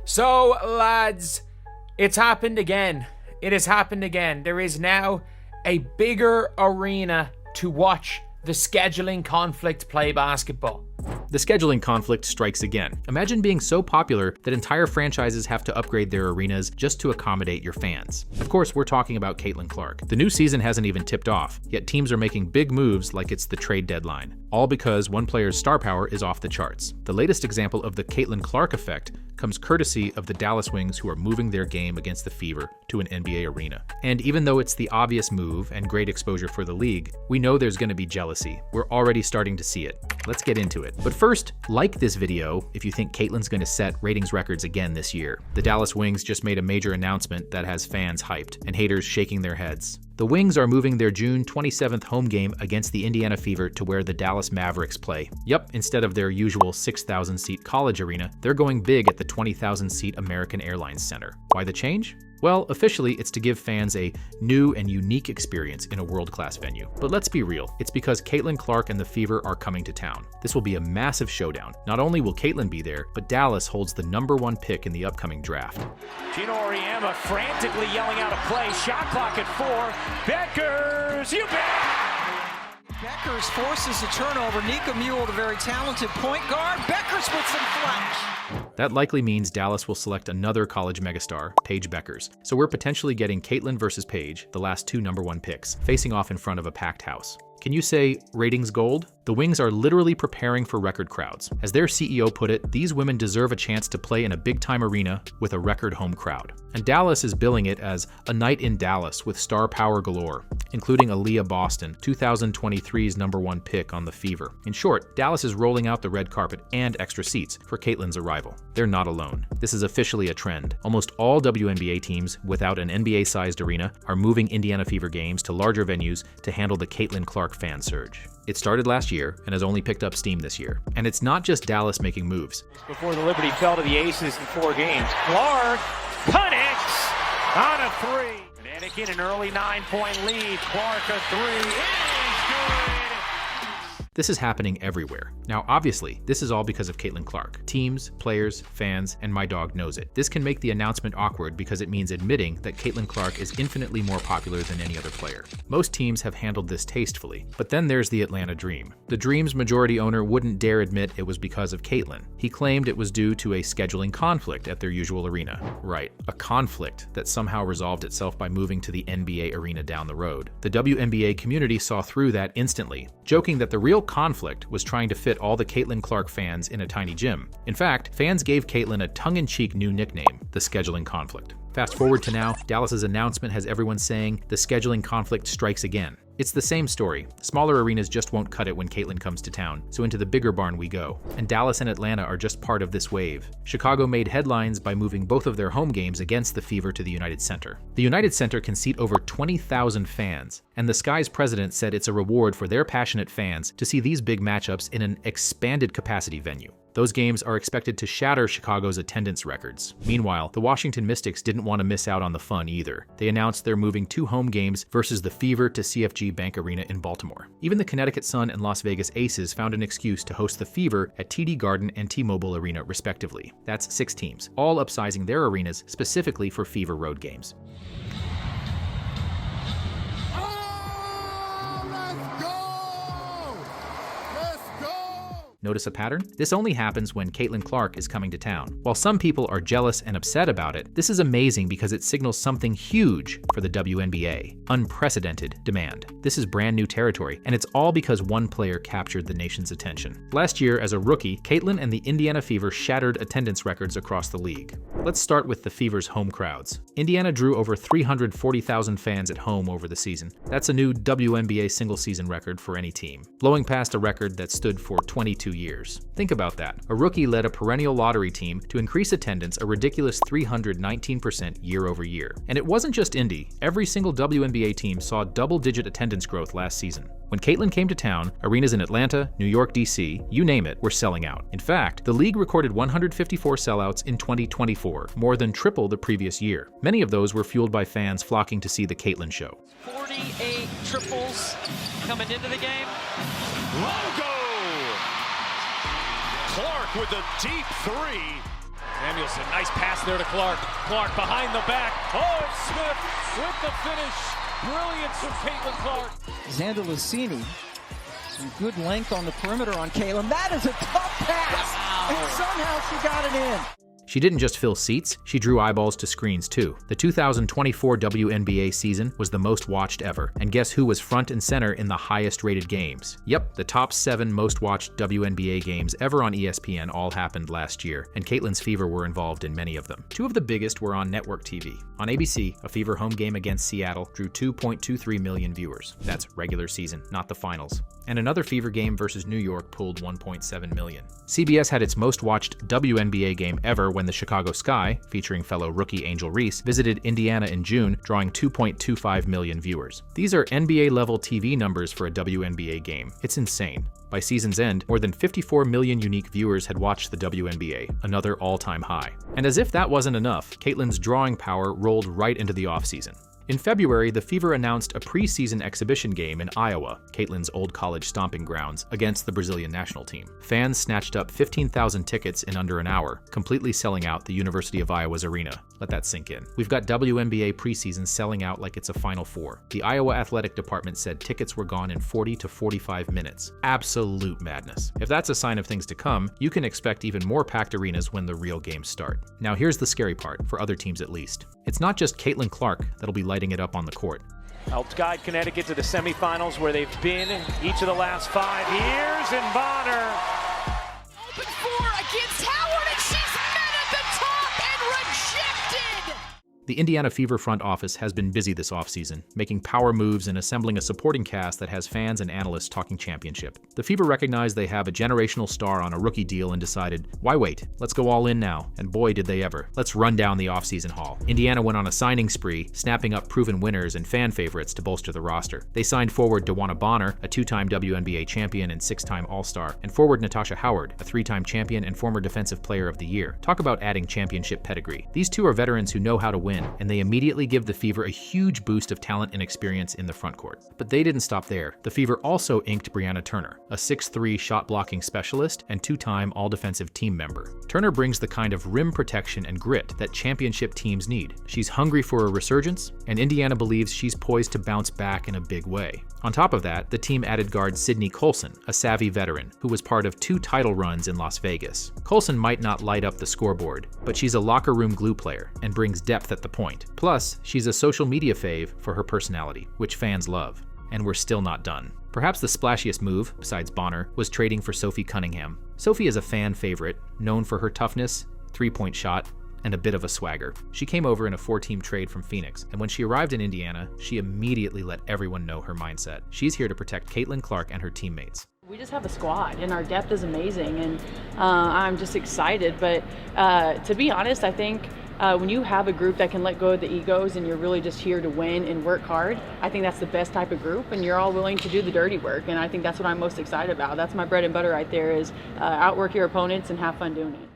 So, lads, it's happened again. It has happened again. There is now a bigger arena to watch the scheduling conflict play basketball. The scheduling conflict strikes again. Imagine being so popular that entire franchises have to upgrade their arenas just to accommodate your fans. Of course, we're talking about Caitlyn Clark. The new season hasn't even tipped off, yet teams are making big moves like it's the trade deadline. All because one player's star power is off the charts. The latest example of the Caitlyn Clark effect comes courtesy of the Dallas Wings, who are moving their game against the Fever to an NBA arena. And even though it's the obvious move and great exposure for the league, we know there's going to be jealousy. We're already starting to see it. Let's get into it. But first, like this video if you think Caitlyn's going to set ratings records again this year. The Dallas Wings just made a major announcement that has fans hyped and haters shaking their heads. The Wings are moving their June 27th home game against the Indiana Fever to where the Dallas Mavericks play. Yep, instead of their usual 6,000-seat college arena, they're going big at the 20,000-seat American Airlines Center. Why the change? Well, officially, it's to give fans a new and unique experience in a world-class venue. But let's be real, it's because Caitlyn Clark and the Fever are coming to town. This will be a massive showdown. Not only will Caitlyn be there, but Dallas holds the #1 pick in the upcoming draft. Gino Auriemma frantically yelling out a play. Shot clock at 4. Beckers, you bet! Beckers forces a turnover. Nika Mule, the very talented point guard. Beckers with some flash. That likely means Dallas will select another college megastar, Paige Beckers. So we're potentially getting Caitlyn versus Paige, the last two #1 picks, facing off in front of a packed house. Can you say ratings gold? The Wings are literally preparing for record crowds. As their CEO put it, these women deserve a chance to play in a big-time arena with a record home crowd. And Dallas is billing it as a night in Dallas with star power galore, including Aaliyah Boston, 2023's #1 pick on the Fever. In short, Dallas is rolling out the red carpet and extra seats for Caitlyn's arrival. They're not alone. This is officially a trend. Almost all WNBA teams without an NBA-sized arena are moving Indiana Fever games to larger venues to handle the Caitlyn Clark fan surge. It started last year and has only picked up steam this year. And it's not just Dallas making moves. Before the Liberty fell to the Aces in 4 games. Clark connects on a 3. Mannequin an early 9-point lead. Clark a 3. It is good. This is happening everywhere. Now, obviously, this is all because of Caitlyn Clark. Teams, players, fans, and my dog knows it. This can make the announcement awkward because it means admitting that Caitlyn Clark is infinitely more popular than any other player. Most teams have handled this tastefully, but then there's the Atlanta Dream. The Dream's majority owner wouldn't dare admit it was because of Caitlyn. He claimed it was due to a scheduling conflict at their usual arena. Right, a conflict that somehow resolved itself by moving to the NBA arena down the road. The WNBA community saw through that instantly, joking that the real conflict was trying to fit all the Caitlyn Clark fans in a tiny gym. In fact, fans gave Caitlyn a tongue-in-cheek new nickname, the scheduling conflict. Fast forward to now, Dallas's announcement has everyone saying the scheduling conflict strikes again. It's the same story. Smaller arenas just won't cut it when Caitlyn comes to town, so into the bigger barn we go. And Dallas and Atlanta are just part of this wave. Chicago made headlines by moving both of their home games against the Fever to the United Center. The United Center can seat over 20,000 fans, and the Sky's president said it's a reward for their passionate fans to see these big matchups in an expanded capacity venue. Those games are expected to shatter Chicago's attendance records. Meanwhile, the Washington Mystics didn't want to miss out on the fun either. They announced they're moving 2 home games versus the Fever to CFG Bank Arena in Baltimore. Even the Connecticut Sun and Las Vegas Aces found an excuse to host the Fever at TD Garden and T-Mobile Arena respectively. That's 6 teams, all upsizing their arenas specifically for Fever road games. Notice a pattern? This only happens when Caitlyn Clark is coming to town. While some people are jealous and upset about it, this is amazing because it signals something huge for the WNBA. Unprecedented demand. This is brand new territory, and it's all because one player captured the nation's attention. Last year, as a rookie, Caitlyn and the Indiana Fever shattered attendance records across the league. Let's start with the Fever's home crowds. Indiana drew over 340,000 fans at home over the season. That's a new WNBA single-season record for any team, blowing past a record that stood for 22 years. Think about that. A rookie led a perennial lottery team to increase attendance a ridiculous 319% year over year. And it wasn't just Indy. Every single WNBA team saw double-digit attendance growth last season. When Caitlyn came to town, arenas in Atlanta, New York, DC, you name it, were selling out. In fact, the league recorded 154 sellouts in 2024, more than triple the previous year. Many of those were fueled by fans flocking to see the Caitlyn show. 48 triples coming into the game. Logo! Clark with a deep 3. Samuelson, nice pass there to Clark. Clark behind the back. Oh, it's Smith with the finish. Brilliance from Caitlyn Clark. Xander Lucini, some good length on the perimeter on Caitlyn. That is a tough pass, and somehow she got it in. She didn't just fill seats, she drew eyeballs to screens too. The 2024 WNBA season was the most watched ever, and guess who was front and center in the highest rated games? Yep, the top 7 most watched WNBA games ever on ESPN all happened last year, and Caitlyn's Fever were involved in many of them. 2 of the biggest were on network TV. On ABC, a Fever home game against Seattle drew 2.23 million viewers. That's regular season, not the finals. And another Fever game versus New York pulled 1.7 million. CBS had its most watched WNBA game ever when the Chicago Sky, featuring fellow rookie Angel Reese, visited Indiana in June, drawing 2.25 million viewers. These are NBA-level TV numbers for a WNBA game. It's insane. By season's end, more than 54 million unique viewers had watched the WNBA, another all-time high. And as if that wasn't enough, Caitlyn's drawing power rolled right into the offseason. In February, the Fever announced a preseason exhibition game in Iowa, Caitlyn's old college stomping grounds, against the Brazilian national team. Fans snatched up 15,000 tickets in under an hour, completely selling out the University of Iowa's arena. Let that sink in. We've got WNBA preseason selling out like it's a Final Four. The Iowa Athletic Department said tickets were gone in 40 to 45 minutes. Absolute madness. If that's a sign of things to come, you can expect even more packed arenas when the real games start. Now here's the scary part, for other teams at least. It's not just Caitlyn Clark that'll be lighting it up on the court. Helped guide Connecticut to the semifinals where they've been each of the last 5 years, and Bonner. Open 4 against Howard, and she's met at the top and rejected! The Indiana Fever front office has been busy this offseason, making power moves and assembling a supporting cast that has fans and analysts talking championship. The Fever recognized they have a generational star on a rookie deal and decided, why wait? Let's go all in now. And boy, did they ever. Let's run down the offseason haul. Indiana went on a signing spree, snapping up proven winners and fan favorites to bolster the roster. They signed forward DeWanna Bonner, a 2-time WNBA champion and 6-time All-Star, and forward Natasha Howard, a 3-time champion and former Defensive Player of the Year. Talk about adding championship pedigree. These 2 are veterans who know how to win, and they immediately give the Fever a huge boost of talent and experience in the front court. But they didn't stop there. The Fever also inked Brianna Turner, a 6'3" shot-blocking specialist and 2-time All-Defensive Team member. Turner brings the kind of rim protection and grit that championship teams need. She's hungry for a resurgence, and Indiana believes she's poised to bounce back in a big way. On top of that, the team added guard Sydney Colson, a savvy veteran who was part of 2 title runs in Las Vegas. Colson might not light up the scoreboard, but she's a locker room glue player and brings depth at the point. Plus, she's a social media fave for her personality, which fans love. And we're still not done. Perhaps the splashiest move, besides Bonner, was trading for Sophie Cunningham. Sophie is a fan favorite, known for her toughness, 3-point shot, and a bit of a swagger. She came over in a 4-team trade from Phoenix, and when she arrived in Indiana, she immediately let everyone know her mindset. She's here to protect Caitlyn Clark and her teammates. We just have a squad, and our depth is amazing, and I'm just excited. But to be honest, I think when you have a group that can let go of the egos and you're really just here to win and work hard, I think that's the best type of group, and you're all willing to do the dirty work, and I think that's what I'm most excited about. That's my bread and butter right there, is outwork your opponents and have fun doing it.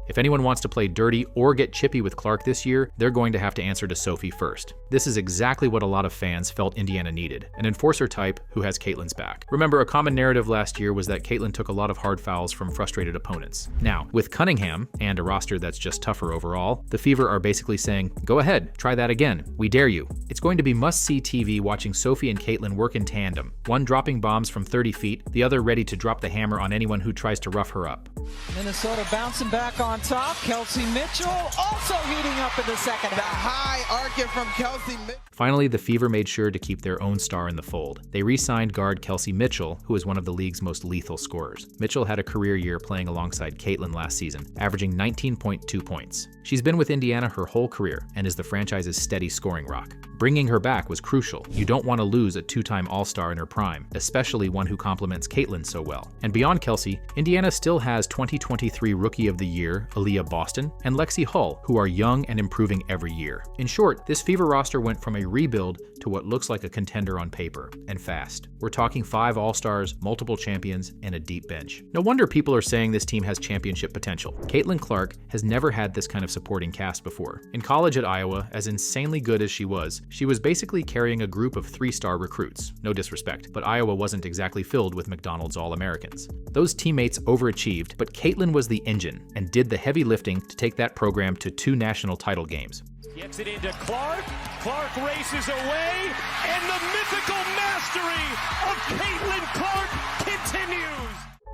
If anyone wants to play dirty or get chippy with Clark this year, they're going to have to answer to Sophie first. This is exactly what a lot of fans felt Indiana needed, an enforcer type who has Caitlyn's back. Remember, a common narrative last year was that Caitlyn took a lot of hard fouls from frustrated opponents. Now, with Cunningham, and a roster that's just tougher overall, the Fever are basically saying, go ahead, try that again. We dare you. It's going to be must-see TV watching Sophie and Caitlyn work in tandem, one dropping bombs from 30 feet, the other ready to drop the hammer on anyone who tries to rough her up. Minnesota bouncing back on top. Kelsey Mitchell also heating up in the second half. The high arcing from Kelsey Mitchell. Finally, the Fever made sure to keep their own star in the fold. They re-signed guard Kelsey Mitchell, who is one of the league's most lethal scorers. Mitchell had a career year playing alongside Caitlyn last season, averaging 19.2 points. She's been with Indiana her whole career and is the franchise's steady scoring rock. Bringing her back was crucial. You don't want to lose a 2-time All-Star in her prime, especially one who complements Caitlyn so well. And beyond Kelsey, Indiana still has 2023 Rookie of the Year Aaliyah Boston and Lexi Hull, who are young and improving every year. In short, this Fever roster went from a rebuild to what looks like a contender on paper, and fast. We're talking 5 All-Stars, multiple champions, and a deep bench. No wonder people are saying this team has championship potential. Caitlyn Clark has never had this kind of supporting cast before. In college at Iowa, as insanely good as she was basically carrying a group of 3-star recruits. No disrespect, but Iowa wasn't exactly filled with McDonald's All-Americans. Those teammates overachieved, but Caitlyn was the engine and did the heavy lifting to take that program to 2 national title games. Gets it into Clark. Clark races away, and the mythical mastery of Caitlyn Clark continues.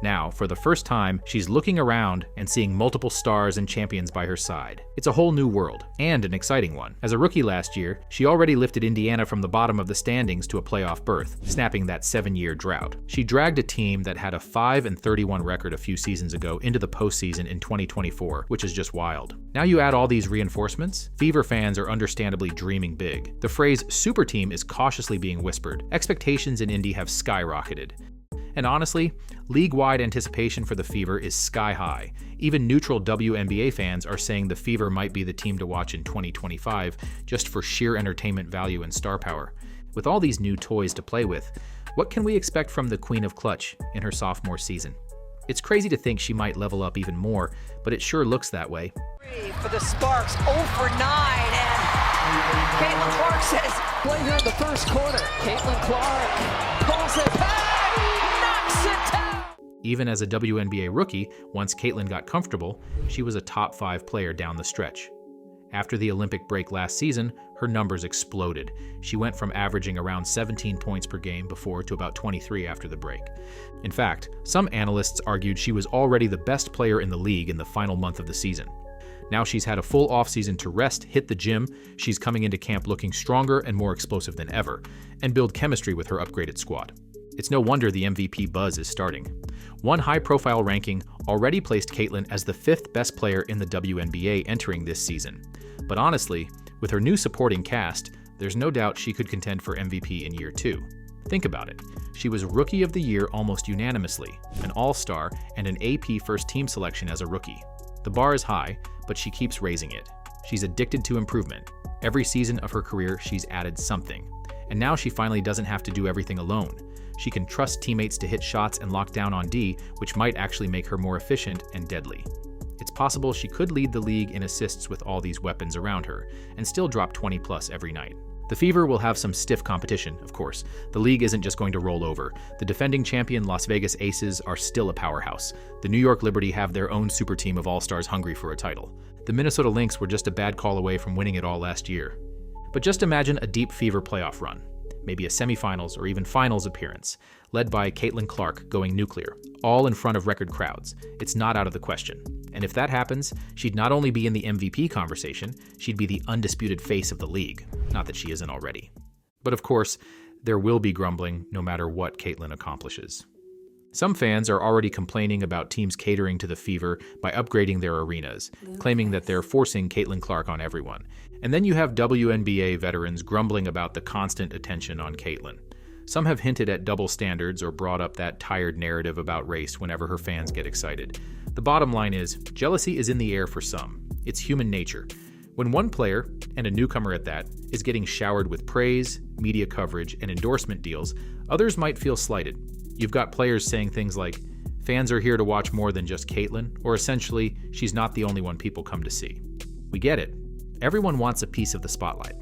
Now, for the first time, she's looking around and seeing multiple stars and champions by her side. It's a whole new world, and an exciting one. As a rookie last year, she already lifted Indiana from the bottom of the standings to a playoff berth, snapping that 7-year drought. She dragged a team that had a 5-31 record a few seasons ago into the postseason in 2024, which is just wild. Now you add all these reinforcements, Fever fans are understandably dreaming big. The phrase super team is cautiously being whispered. Expectations in Indy have skyrocketed. And honestly, league-wide anticipation for the Fever is sky high. Even neutral WNBA fans are saying the Fever might be the team to watch in 2025 just for sheer entertainment value and star power. With all these new toys to play with, what can we expect from the Queen of Clutch in her sophomore season? It's crazy to think she might level up even more, but it sure looks that way. For the Sparks, 0 for 9, and Caitlyn Clark says, Play here in the first quarter. Caitlyn Clark calls it back. Even as a WNBA rookie, once Caitlyn got comfortable, she was a top 5 player down the stretch. After the Olympic break last season, her numbers exploded. She went from averaging around 17 points per game before to about 23 after the break. In fact, some analysts argued she was already the best player in the league in the final month of the season. Now she's had a full offseason to rest, hit the gym, she's coming into camp looking stronger and more explosive than ever, and build chemistry with her upgraded squad. It's no wonder the MVP buzz is starting. One high-profile ranking already placed Caitlyn as the 5th best player in the WNBA entering this season. But honestly, with her new supporting cast, there's no doubt she could contend for MVP in year 2. Think about it. She was Rookie of the Year almost unanimously, an All-Star, and an AP First Team selection as a rookie. The bar is high, but she keeps raising it. She's addicted to improvement. Every season of her career, she's added something. And now she finally doesn't have to do everything alone. She can trust teammates to hit shots and lock down on D, which might actually make her more efficient and deadly. It's possible she could lead the league in assists with all these weapons around her, and still drop 20+ every night. The Fever will have some stiff competition, of course. The league isn't just going to roll over. The defending champion Las Vegas Aces are still a powerhouse. The New York Liberty have their own super team of all-stars hungry for a title. The Minnesota Lynx were just a bad call away from winning it all last year. But just imagine a deep Fever playoff run. Maybe a semifinals or even finals appearance, led by Caitlyn Clark going nuclear, all in front of record crowds. It's not out of the question. And if that happens, she'd not only be in the MVP conversation, she'd be the undisputed face of the league. Not that she isn't already. But of course, there will be grumbling no matter what Caitlyn accomplishes. Some fans are already complaining about teams catering to the Fever by upgrading their arenas, claiming that they're forcing Caitlyn Clark on everyone. And then you have WNBA veterans grumbling about the constant attention on Caitlyn. Some have hinted at double standards or brought up that tired narrative about race whenever her fans get excited. The bottom line is, jealousy is in the air for some. It's human nature. When one player, and a newcomer at that, is getting showered with praise, media coverage, and endorsement deals, others might feel slighted. You've got players saying things like, fans are here to watch more than just Caitlyn, or essentially, she's not the only one people come to see. We get it. Everyone wants a piece of the spotlight.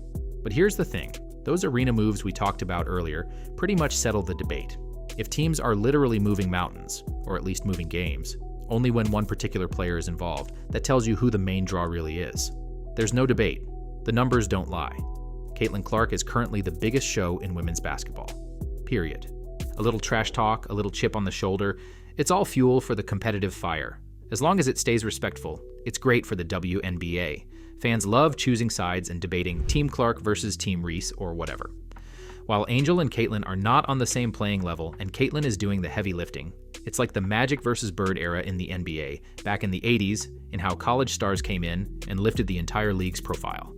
But here's the thing. Those arena moves we talked about earlier pretty much settle the debate. If teams are literally moving mountains, or at least moving games, only when one particular player is involved, that tells you who the main draw really is. There's no debate. The numbers don't lie. Caitlyn Clark is currently the biggest show in women's basketball. Period. A little trash talk, a little chip on the shoulder, it's all fuel for the competitive fire. As long as it stays respectful, it's great for the WNBA. Fans love choosing sides and debating Team Clark versus Team Reese or whatever. While Angel and Caitlyn are not on the same playing level and Caitlyn is doing the heavy lifting, it's like the Magic versus Bird era in the NBA, back in the 80s, in how college stars came in and lifted the entire league's profile.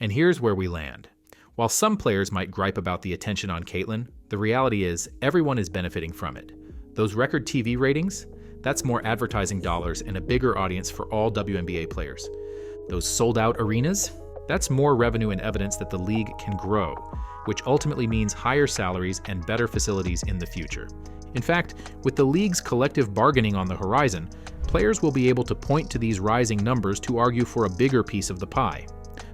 And here's where we land. While some players might gripe about the attention on Caitlyn, The reality is, everyone is benefiting from it. Those record TV ratings, that's more advertising dollars and a bigger audience for all WNBA players. Those sold-out arenas, that's more revenue and evidence that the league can grow, which ultimately means higher salaries and better facilities in the future. In fact, with the league's collective bargaining on the horizon, players will be able to point to these rising numbers to argue for a bigger piece of the pie.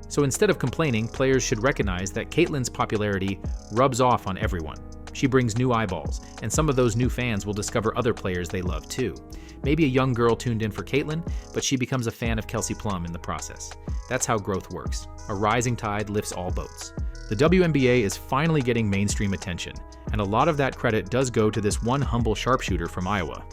So instead of complaining, players should recognize that Caitlyn's popularity rubs off on everyone. She brings new eyeballs, and some of those new fans will discover other players they love too. Maybe a young girl tuned in for Caitlyn, but she becomes a fan of Kelsey Plum in the process. That's how growth works. A rising tide lifts all boats. The WNBA is finally getting mainstream attention, and a lot of that credit does go to this one humble sharpshooter from Iowa.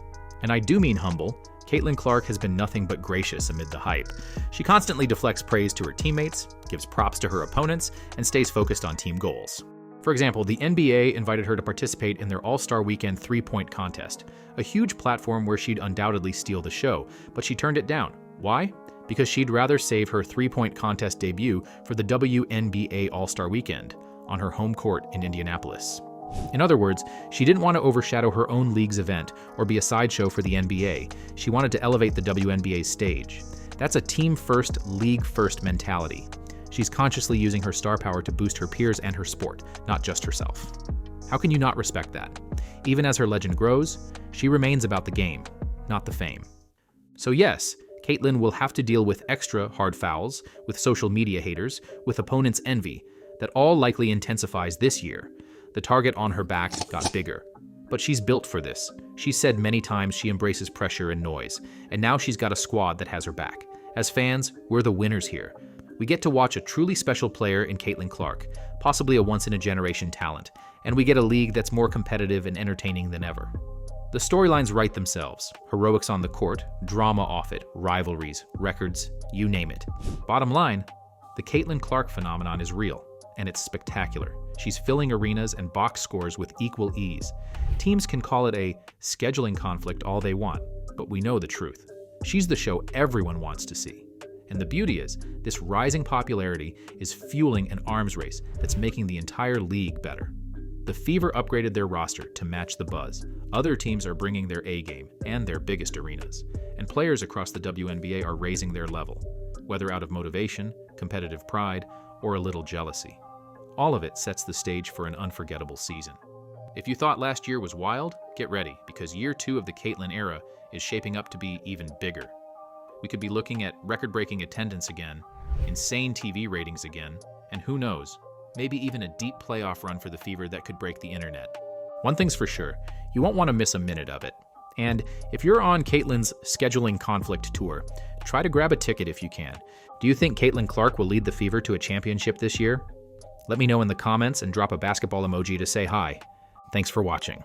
And I do mean humble. Caitlyn Clark has been nothing but gracious amid the hype. She constantly deflects praise to her teammates, gives props to her opponents, and stays focused on team goals. For example, the NBA invited her to participate in their All-Star Weekend three-point contest, a huge platform where she'd undoubtedly steal the show, but she turned it down. Why? Because she'd rather save her three-point contest debut for the WNBA All-Star Weekend on her home court in Indianapolis. In other words, she didn't want to overshadow her own league's event or be a sideshow for the NBA. She wanted to elevate the WNBA's stage. That's a team-first, league-first mentality. She's consciously using her star power to boost her peers and her sport, not just herself. How can you not respect that? Even as her legend grows, she remains about the game, not the fame. So yes, Caitlyn will have to deal with extra hard fouls, with social media haters, with opponents' envy, that all likely intensifies this year. The target on her back got bigger. But she's built for this. She's said many times she embraces pressure and noise, and now she's got a squad that has her back. As fans, we're the winners here. We get to watch a truly special player in Caitlyn Clark, possibly a once-in-a-generation talent, and we get a league that's more competitive and entertaining than ever. The storylines write themselves. Heroics on the court, drama off it, rivalries, records, you name it. Bottom line, the Caitlyn Clark phenomenon is real, and it's spectacular. She's filling arenas and box scores with equal ease. Teams can call it a scheduling conflict all they want, but we know the truth. She's the show everyone wants to see. And the beauty is, this rising popularity is fueling an arms race that's making the entire league better. The Fever upgraded their roster to match the buzz. Other teams are bringing their A game and their biggest arenas. And players across the WNBA are raising their level, whether out of motivation, competitive pride, or a little jealousy. All of it sets the stage for an unforgettable season. If you thought last year was wild, get ready, because year 2 of the Caitlyn era is shaping up to be even bigger. We could be looking at record-breaking attendance again, insane TV ratings again, and who knows, maybe even a deep playoff run for the Fever that could break the internet. One thing's for sure, you won't want to miss a minute of it. And if you're on Caitlyn's scheduling conflict tour, try to grab a ticket if you can. Do you think Caitlyn Clark will lead the Fever to a championship this year? Let me know in the comments and drop a basketball emoji to say hi. Thanks for watching.